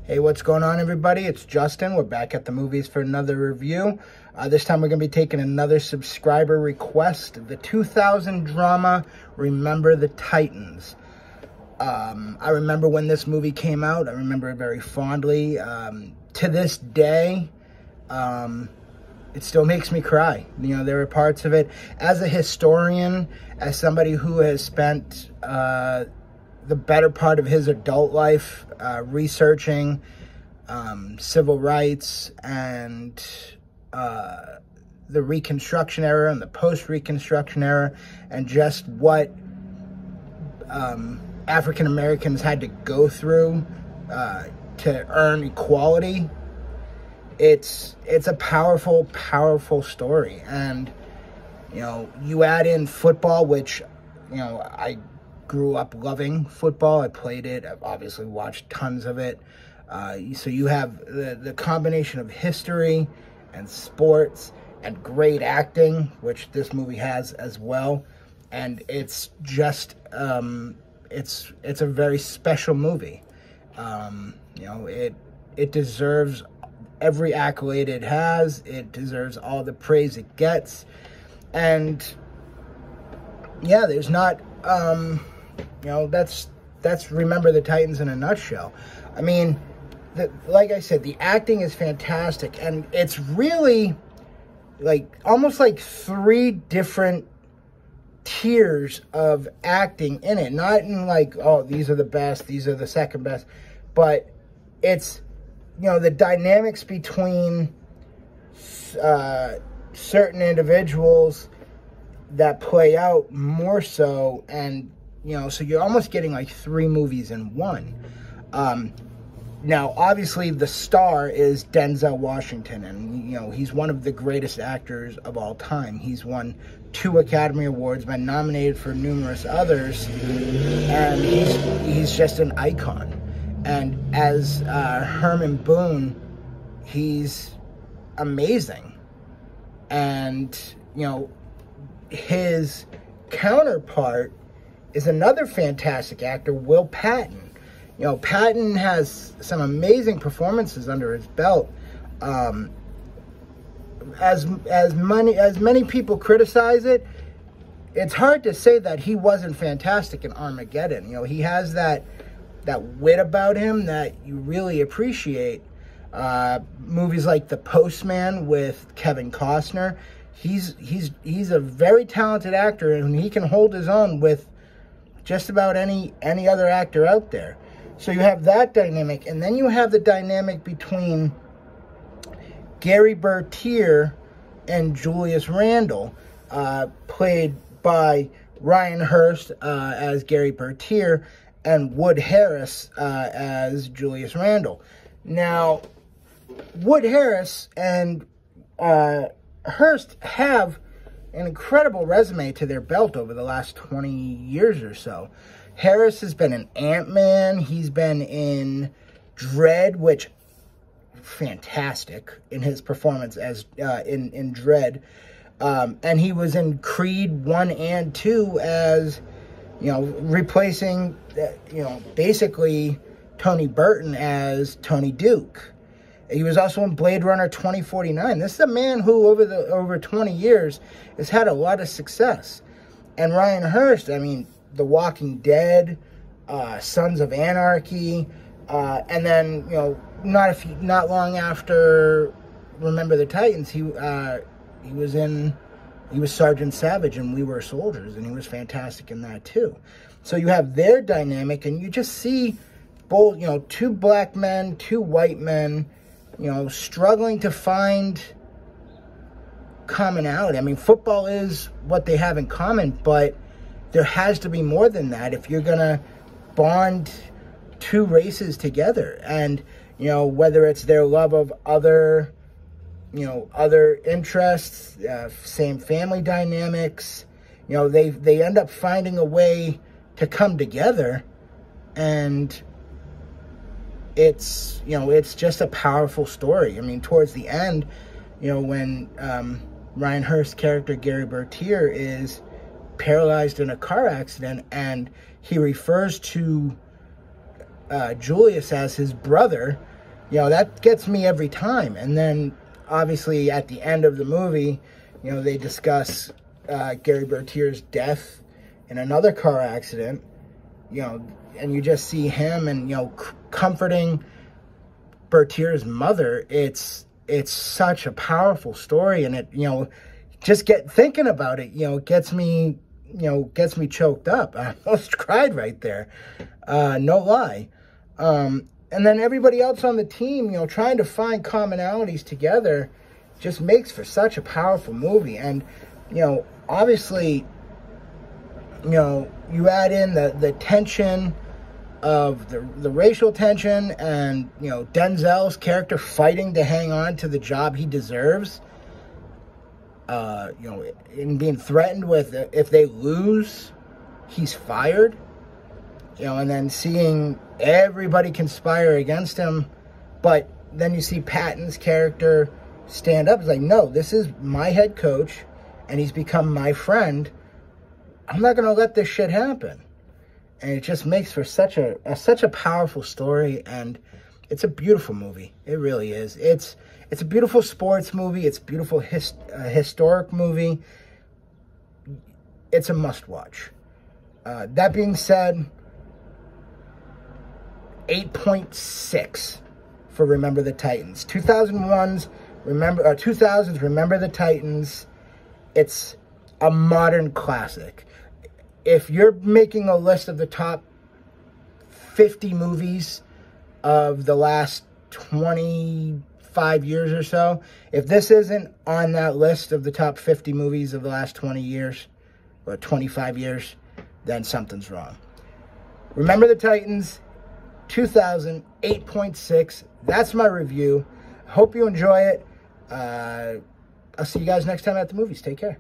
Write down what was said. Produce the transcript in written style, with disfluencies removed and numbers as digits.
Hey, what's going on, everybody? It's Justin. We're back at the movies for another review. This time we're going to be taking another subscriber request. The 2000 drama, Remember the Titans. I remember when this movie came out. I remember it very fondly. To this day, it still makes me cry. You know, there are parts of it. As a historian, as somebody who has spent the better part of his adult life researching civil rights and the Reconstruction era and the post-Reconstruction era, and just what African Americans had to go through to earn equality. It's a powerful, powerful story. And, you know, you add in football, which, you know, I grew up loving football. I played it. I've obviously watched tons of it. So you have the combination of history and sports and great acting, which this movie has as well. And it's just, it's a very special movie. You know, it deserves every accolade it has. It deserves all the praise it gets. And yeah, there's not, you know, that's Remember the Titans in a nutshell. I mean, like I said, the acting is fantastic, and it's really like almost like three different tiers of acting in it. Not in like, oh, these are the best, these are the second best, but it's, you know, the dynamics between certain individuals that play out more so, and, you know, so you're almost getting like three movies in one. Now, obviously, the star is Denzel Washington, and, you know, he's one of the greatest actors of all time. He's won 2 Academy Awards, been nominated for numerous others, and he's just an icon. And as Herman Boone, he's amazing. And, you know, his counterpart is another fantastic actor, Will Patton. You know, Patton has some amazing performances under his belt. As many people criticize it, it's hard to say that he wasn't fantastic in Armageddon. You know, he has that wit about him that you really appreciate. Movies like The Postman with Kevin Costner, he's a very talented actor, and he can hold his own with just about any other actor out there. So you have that dynamic, and then you have the dynamic between Gary Bertier and Julius Randle, played by Ryan Hurst as Gary Bertier and Wood Harris as Julius Randle. Now, Wood Harris and Hurst have an incredible resume to their belt over the last 20 years or so. Harris has been in Ant-Man. He's been in Dredd, which, fantastic in his performance as in Dredd. And he was in Creed 1 and 2 as, you know, replacing, you know, basically Tony Burton as Tony Duke. He was also in Blade Runner 2049. This is a man who, over 20 years, has had a lot of success. And Ryan Hurst, I mean, The Walking Dead, Sons of Anarchy, and then, you know, not long after Remember the Titans, he was Sergeant Savage in We Were Soldiers, and he was fantastic in that too. So you have their dynamic, and you just see both, you know, 2 black men, 2 white men, you know, struggling to find commonality. I mean, football is what they have in common, but there has to be more than that if you're going to bond 2 races together. And, you know, whether it's their love of other, you know, other interests, same family dynamics, you know, they end up finding a way to come together. And it's, you know, it's just a powerful story. I mean, towards the end, you know, when Ryan Hurst's character, Gary Bertier, is paralyzed in a car accident, and he refers to Julius as his brother, You know, that gets me every time. And then, obviously, at the end of the movie, you know, they discuss Gary Bertier's death in another car accident, you know, and you just see him and, you know, comforting Bertier's mother. It's such a powerful story, and it, you know, just thinking about it, you know, gets me choked up. I almost cried right there. No lie. And then everybody else on the team, you know, trying to find commonalities together just makes for such a powerful movie. And, you know, obviously, you know, you add in the tension of the racial tension and, you know, Denzel's character fighting to hang on to the job he deserves. You know, in being threatened with, if they lose, he's fired. You know, and then seeing everybody conspire against him. But then you see Patton's character stand up. It's like, no, this is my head coach, and he's become my friend. I'm not going to let this shit happen. And it just makes for such a powerful story, and it's a beautiful movie. It really is. It's a beautiful sports movie. It's a beautiful historic movie. It's a must-watch. That being said, 8.6 for Remember the Titans. 2000s Remember the Titans. It's a modern classic. If you're making a list of the top 50 movies of the last 25 years or so, if this isn't on that list of the top 50 movies of the last 20 years or 25 years, then something's wrong. Remember the Titans, 2000, 8.6. That's my review. Hope you enjoy it. I'll see you guys next time at the movies. Take care.